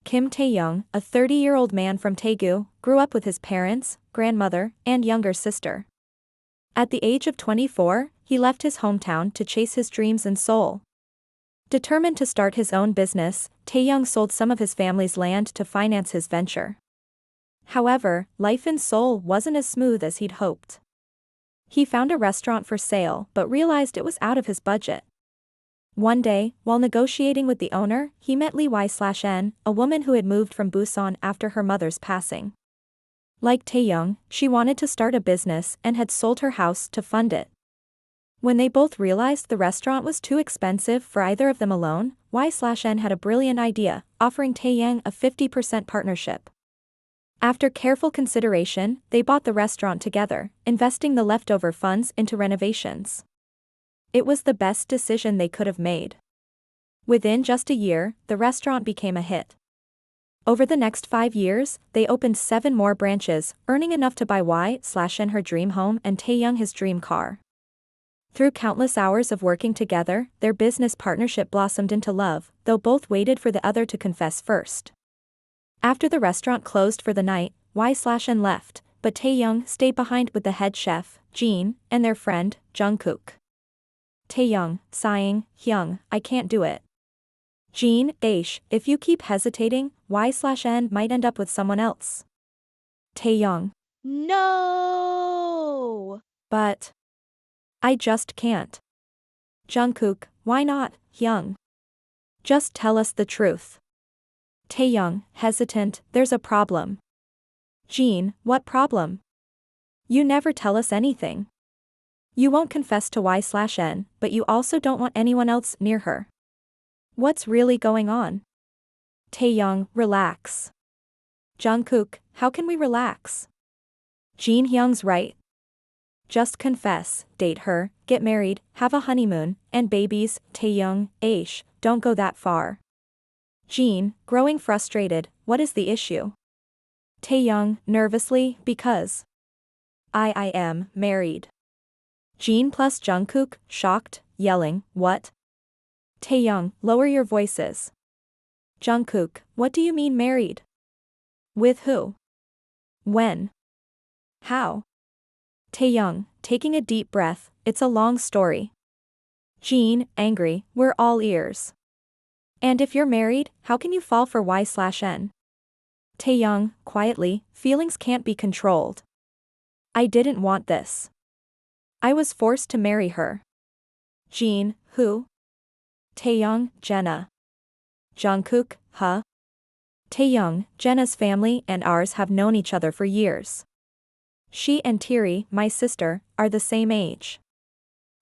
KIMTAEHYUNG, a 30-year-old man from Daegu, grew up with his parents, grandmother, and younger sister. At the age of 24, he left his hometown to chase his dreams in Seoul. Determined to start his own business, Taehyung sold some of his family's land to finance his venture. However, life in Seoul wasn't as smooth as he'd hoped. He found a restaurant for sale but realized it was out of his budget. One day, while negotiating with the owner, he met Lee Y/N, a woman who had moved from Busan after her mother's passing. Like Taehyung, she wanted to start a business and had sold her house to fund it. When they both realized the restaurant was too expensive for either of them alone, Y/N had a brilliant idea, offering Taehyung a 50% partnership. After careful consideration, they bought the restaurant together, investing the leftover funds into renovations. It was the best decision they could have made. Within just a year, the restaurant became a hit. Over the next 5 years, they opened 7 more branches, earning enough to buy Y/N her dream home and Taehyung his dream car. Through countless hours of working together, their business partnership blossomed into love, though both waited for the other to confess first. After the restaurant closed for the night, Y/N left, but Taehyung stayed behind with the head chef, Jin, and their friend, Jungkook. Taehyung, sighing, "Hyung, I can't do it." Jin, "If you keep hesitating, Y/N might end up with someone else." Taehyung, No! "But I just can't." Jungkook, "Why not, Hyung? Just tell us the truth." Taehyung, hesitant, "There's a problem." Jin, "What problem? You never tell us anything. You won't confess to Y/N, but you also don't want anyone else near her. What's really going on?" Taehyung, "Relax." Jungkook, "How can we relax?" Jin, "Hyung's right. Just confess, date her, get married, have a honeymoon, and babies." Taehyung, "Don't go that far." Jin, growing frustrated, "What is the issue?" Taehyung, nervously, "Because I am married." Jin plus Jungkook, shocked, yelling, "What?" Taehyung, "Lower your voices." Jungkook, "What do you mean married? With who? When? How?" Taehyung, taking a deep breath, "It's a long story." Jin, angry, "We're all ears. And if you're married, how can you fall for Y/N? Taehyung, quietly, "Feelings can't be controlled. I didn't want this. I was forced to marry her." Jin, "Who?" Taehyung, "Jenna." Jungkook, "Huh?" Taehyung, "Jenna's family and ours have known each other for years. She and Thv, my sister, are the same age.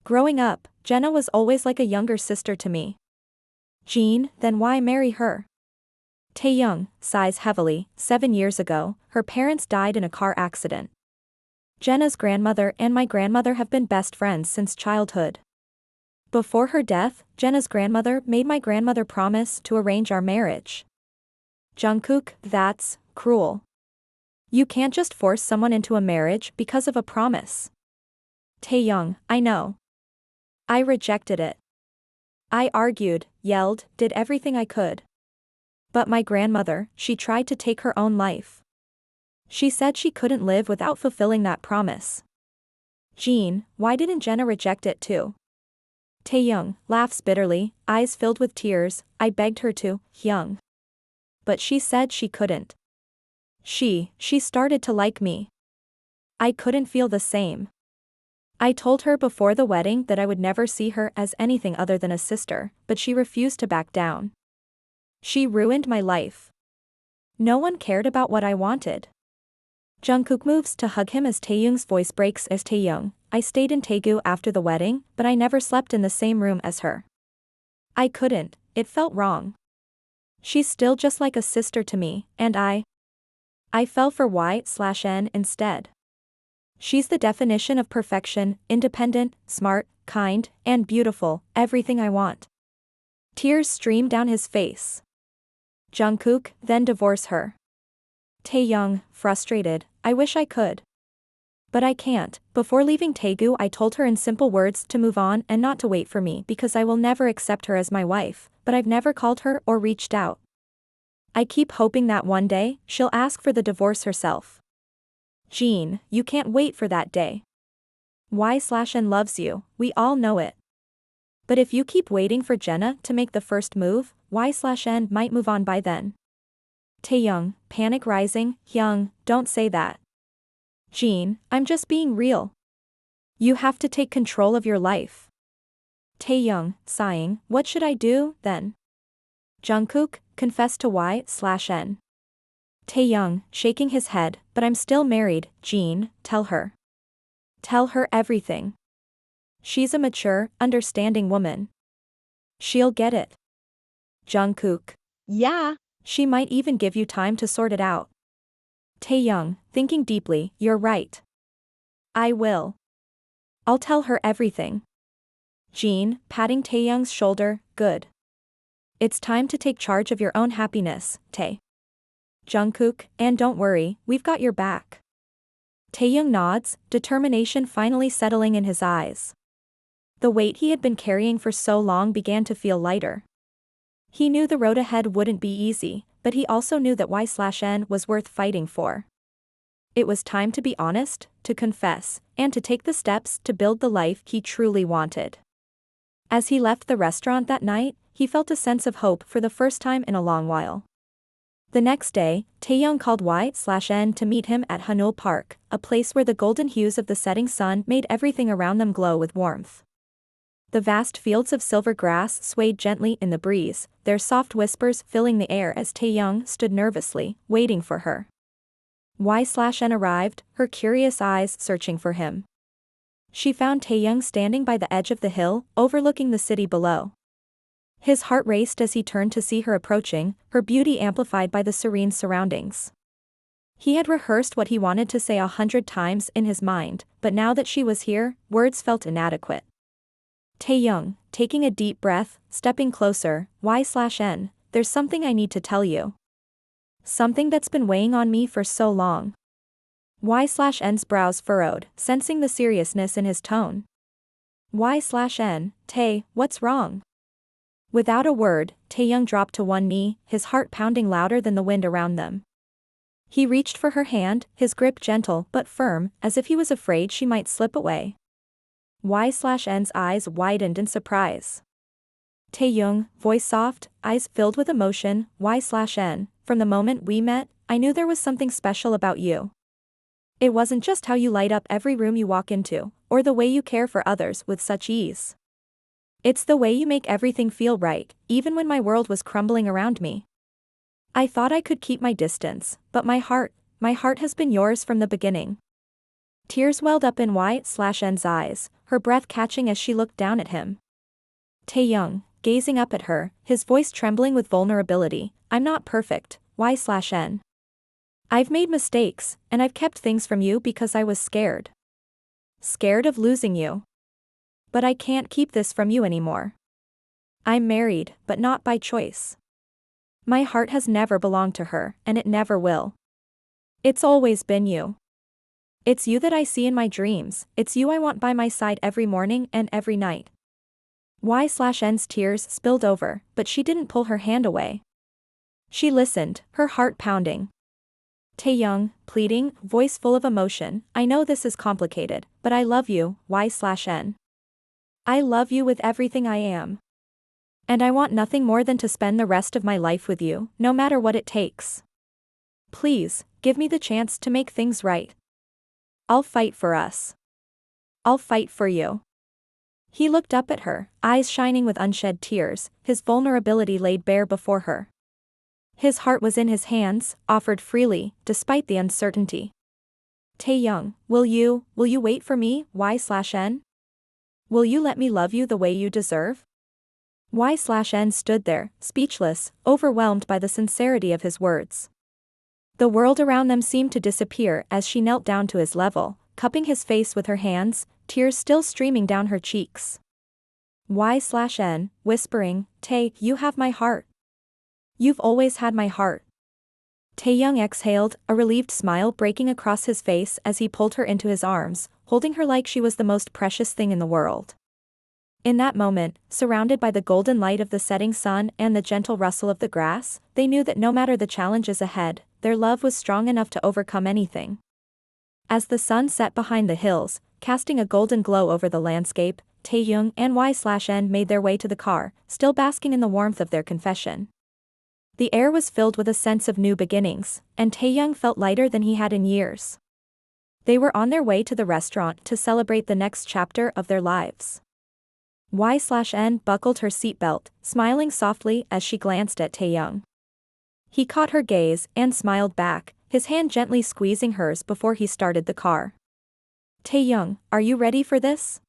Growing up, Jenna was always like a younger sister to me." Jin, "Then why marry her?" Taehyung, sighs heavily, 7 years ago, her parents died in a car accident. Jenna's grandmother and my grandmother have been best friends since childhood. Before her death, Jenna's grandmother made my grandmother promise to arrange our marriage." Jungkook, "That's cruel. You can't just force someone into a marriage because of a promise." Taehyung, "I know. I rejected it. I argued, yelled, did everything I could. But my grandmother, she tried to take her own life. She said she couldn't live without fulfilling that promise." Jin, "Why didn't Jenna reject it too?" Taehyung, laughs bitterly, eyes filled with tears, "I begged her to, Hyung. But she said she couldn't. She started to like me. I couldn't feel the same. I told her before the wedding that I would never see her as anything other than a sister, but she refused to back down. She ruined my life. No one cared about what I wanted." Jungkook moves to hug him as Taehyung's voice breaks as Taehyung, "I stayed in Daegu after the wedding, but I never slept in the same room as her. I couldn't, it felt wrong. She's still just like a sister to me, and I fell for Y/N instead. She's the definition of perfection, independent, smart, kind, and beautiful, everything I want." Tears stream down his face. Jungkook, "Then divorce her." Taehyung, frustrated, "I wish I could. But I can't. Before leaving Daegu I told her in simple words to move on and not to wait for me because I will never accept her as my wife, but I've never called her or reached out. I keep hoping that one day, she'll ask for the divorce herself. Jean, you can't wait for that day. Y/N loves you, we all know it. But if you keep waiting for Jenna to make the first move, Y/N might move on by then. Taehyung, panic rising, Hyung, don't say that. Jean, I'm just being real. You have to take control of your life. Taehyung, sighing, what should I do, then? Jungkook, confess to Y/N. Taehyung, shaking his head, but I'm still married, Jean, tell her. Tell her everything. She's a mature, understanding woman. She'll get it. Jungkook. Yeah. She might even give you time to sort it out. Taehyung, thinking deeply, you're right. I will. I'll tell her everything. Jean, patting Taehyung's shoulder, good. It's time to take charge of your own happiness, Tae. Jungkook, and don't worry, we've got your back. Taehyung nods, determination finally settling in his eyes. The weight he had been carrying for so long began to feel lighter. He knew the road ahead wouldn't be easy, but he also knew that Y/N was worth fighting for. It was time to be honest, to confess, and to take the steps to build the life he truly wanted. As he left the restaurant that night, he felt a sense of hope for the first time in a long while. The next day, Taehyung called Y/N to meet him at Hanul Park, a place where the golden hues of the setting sun made everything around them glow with warmth. The vast fields of silver grass swayed gently in the breeze, their soft whispers filling the air as Taehyung stood nervously, waiting for her. Y/N arrived, her curious eyes searching for him. She found Taehyung standing by the edge of the hill, overlooking the city below. His heart raced as he turned to see her approaching, her beauty amplified by the serene surroundings. He had rehearsed what he wanted to say 100 times in his mind, but now that she was here, words felt inadequate. Taehyung, taking a deep breath, stepping closer, Y/N, there's something I need to tell you. Something that's been weighing on me for so long. Y/N's brows furrowed, sensing the seriousness in his tone. Y/N, Tae, what's wrong? Without a word, Taehyung dropped to one knee, his heart pounding louder than the wind around them. He reached for her hand, his grip gentle but firm, as if he was afraid she might slip away. Y/N's eyes widened in surprise. Taehyung, voice soft, eyes filled with emotion, Y/N, from the moment we met, I knew there was something special about you. It wasn't just how you light up every room you walk into, or the way you care for others with such ease. It's the way you make everything feel right, even when my world was crumbling around me. I thought I could keep my distance, but my heart has been yours from the beginning. Tears welled up in Y/N's eyes, her breath catching as she looked down at him. Taehyung, gazing up at her, his voice trembling with vulnerability, I'm not perfect, Y/N. I've made mistakes, and I've kept things from you because I was scared. Scared of losing you. But I can't keep this from you anymore. I'm married, but not by choice. My heart has never belonged to her, and it never will. It's always been you. It's you that I see in my dreams, it's you I want by my side every morning and every night. Y/N's tears spilled over, but she didn't pull her hand away. She listened, her heart pounding. Taehyung, pleading, voice full of emotion, I know this is complicated, but I love you, Y/N. I love you with everything I am. And I want nothing more than to spend the rest of my life with you, no matter what it takes. Please, give me the chance to make things right. I'll fight for us. I'll fight for you. He looked up at her, eyes shining with unshed tears, his vulnerability laid bare before her. His heart was in his hands, offered freely, despite the uncertainty. Taehyung, will you wait for me, Y/N? Will you let me love you the way you deserve? Y/N stood there, speechless, overwhelmed by the sincerity of his words. The world around them seemed to disappear as she knelt down to his level, cupping his face with her hands, tears still streaming down her cheeks. Y/N, whispering, Tae, you have my heart. You've always had my heart. Taehyung exhaled, a relieved smile breaking across his face as he pulled her into his arms, holding her like she was the most precious thing in the world. In that moment, surrounded by the golden light of the setting sun and the gentle rustle of the grass, they knew that no matter the challenges ahead, their love was strong enough to overcome anything. As the sun set behind the hills, casting a golden glow over the landscape, Taehyung and Y/N made their way to the car, still basking in the warmth of their confession. The air was filled with a sense of new beginnings, and Taehyung felt lighter than he had in years. They were on their way to the restaurant to celebrate the next chapter of their lives. Y/N buckled her seatbelt, smiling softly as she glanced at Taehyung. He caught her gaze and smiled back, his hand gently squeezing hers before he started the car. Taehyung, are you ready for this?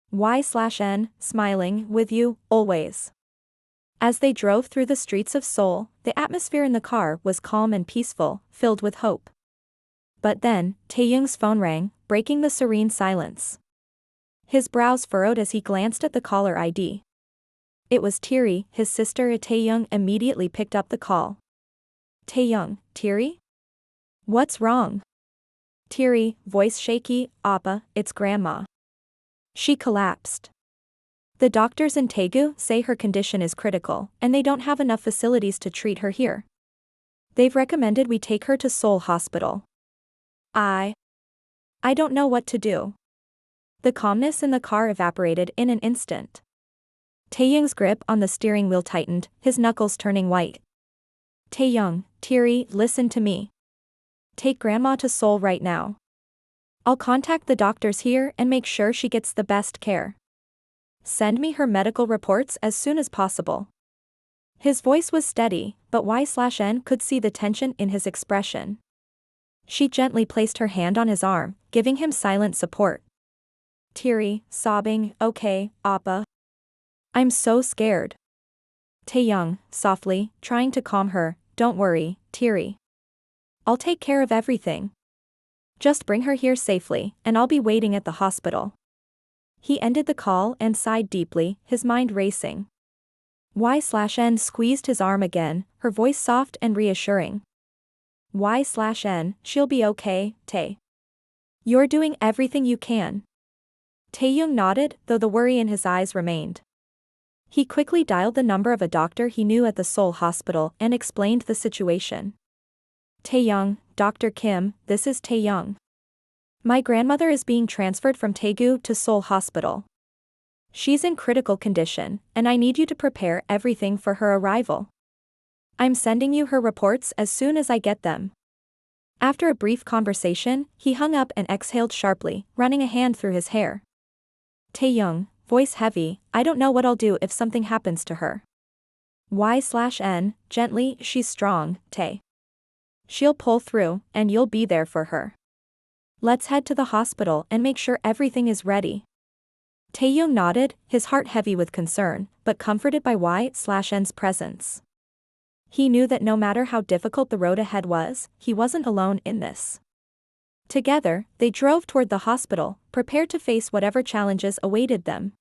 Y/N, smiling, with you, always. As they drove through the streets of Seoul, the atmosphere in the car was calm and peaceful, filled with hope. But then, Taehyung's phone rang, breaking the serene silence. His brows furrowed as he glanced at the caller ID. It was Thierry, his sister. Taehyung immediately picked up the call. Taehyung, Thierry? What's wrong? Thierry, voice shaky, Appa, it's Grandma. She collapsed. The doctors in Daegu say her condition is critical, and they don't have enough facilities to treat her here. They've recommended we take her to Seoul Hospital. I don't know what to do. The calmness in the car evaporated in an instant. Taehyung's grip on the steering wheel tightened, his knuckles turning white. Taehyung, Thierry, listen to me. Take Grandma to Seoul right now. I'll contact the doctors here and make sure she gets the best care. Send me her medical reports as soon as possible. His voice was steady, but Y/N could see the tension in his expression. She gently placed her hand on his arm, giving him silent support. Thierry, sobbing, okay, Appa. I'm so scared. Taehyung, softly, trying to calm her, don't worry, Thierry. I'll take care of everything. Just bring her here safely, and I'll be waiting at the hospital. He ended the call and sighed deeply, his mind racing. Y/N squeezed his arm again, her voice soft and reassuring. Y/N, she'll be okay, Tae. You're doing everything you can. Taehyung nodded, though the worry in his eyes remained. He quickly dialed the number of a doctor he knew at the Seoul hospital and explained the situation. Taehyung, Dr. Kim, this is Taehyung. My grandmother is being transferred from Daegu to Seoul Hospital. She's in critical condition, and I need you to prepare everything for her arrival. I'm sending you her reports as soon as I get them. After a brief conversation, he hung up and exhaled sharply, running a hand through his hair. Taehyung, voice heavy, I don't know what I'll do if something happens to her. Y/N, gently, she's strong, Tae. She'll pull through, and you'll be there for her. Let's head to the hospital and make sure everything is ready. Taehyung nodded, his heart heavy with concern, but comforted by Y/N's presence. He knew that no matter how difficult the road ahead was, he wasn't alone in this. Together, they drove toward the hospital, prepared to face whatever challenges awaited them.